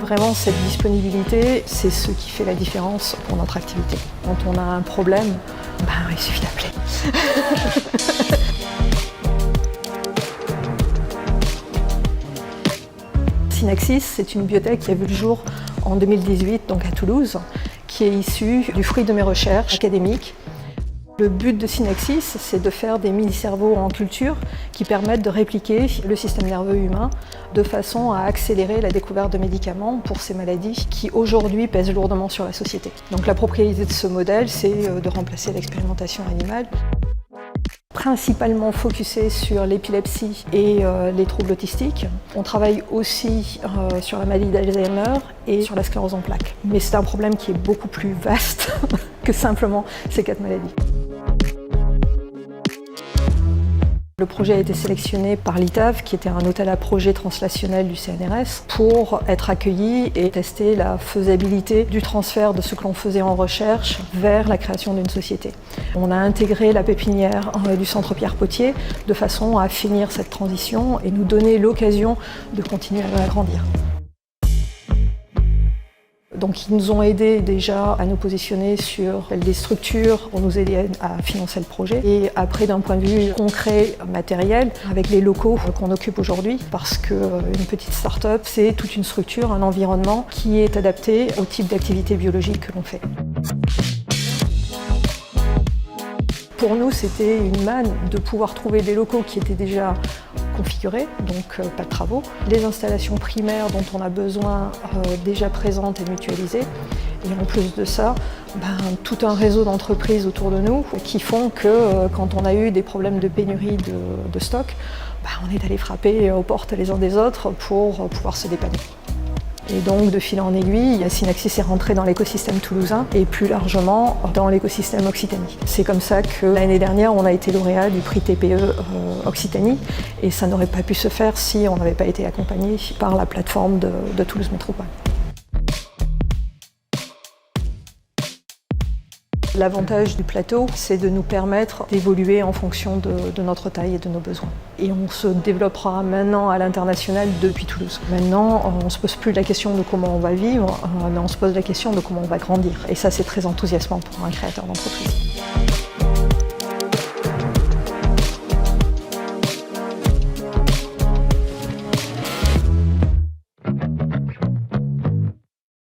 Vraiment, cette disponibilité, c'est ce qui fait la différence pour notre activité. Quand on a un problème, il suffit d'appeler. Synaxis, c'est une bibliothèque qui a vu le jour en 2018, donc à Toulouse, qui est issue du fruit de mes recherches académiques. Le but de Synaxis, c'est de faire des mini-cerveaux en culture qui permettent de répliquer le système nerveux humain de façon à accélérer la découverte de médicaments pour ces maladies qui aujourd'hui pèsent lourdement sur la société. Donc la propriété de ce modèle, c'est de remplacer l'expérimentation animale. Principalement focusé sur l'épilepsie et les troubles autistiques. On travaille aussi sur la maladie d'Alzheimer et sur la sclérose en plaques. Mais c'est un problème qui est beaucoup plus vaste que simplement ces 4 maladies. Le projet a été sélectionné par l'ITAV, qui était un hôtel à projet translationnel du CNRS, pour être accueilli et tester la faisabilité du transfert de ce que l'on faisait en recherche vers la création d'une société. On a intégré la pépinière du centre Pierre Potier de façon à finir cette transition et nous donner l'occasion de continuer à l'agrandir. Donc ils nous ont aidés déjà à nous positionner sur des structures pour nous aider à financer le projet. Et après d'un point de vue concret, matériel, avec les locaux qu'on occupe aujourd'hui, parce qu'une petite start-up, c'est toute une structure, un environnement qui est adapté au type d'activité biologique que l'on fait. Pour nous, c'était une manne de pouvoir trouver des locaux qui étaient déjà configurés, donc pas de travaux, les installations primaires dont on a besoin déjà présentes et mutualisées, et en plus de ça, tout un réseau d'entreprises autour de nous qui font que quand on a eu des problèmes de pénurie de stock, on est allé frapper aux portes les uns des autres pour pouvoir se dépanner. Et donc, de fil en aiguille, Synaxis est rentré dans l'écosystème toulousain et plus largement dans l'écosystème Occitanie. C'est comme ça que l'année dernière, on a été lauréat du prix TPE Occitanie et ça n'aurait pas pu se faire si on n'avait pas été accompagné par la plateforme de Toulouse Métropole. L'avantage du plateau, c'est de nous permettre d'évoluer en fonction de notre taille et de nos besoins. Et on se développera maintenant à l'international depuis Toulouse. Maintenant, on ne se pose plus la question de comment on va vivre, mais on se pose la question de comment on va grandir. Et ça, c'est très enthousiasmant pour un créateur d'entreprise.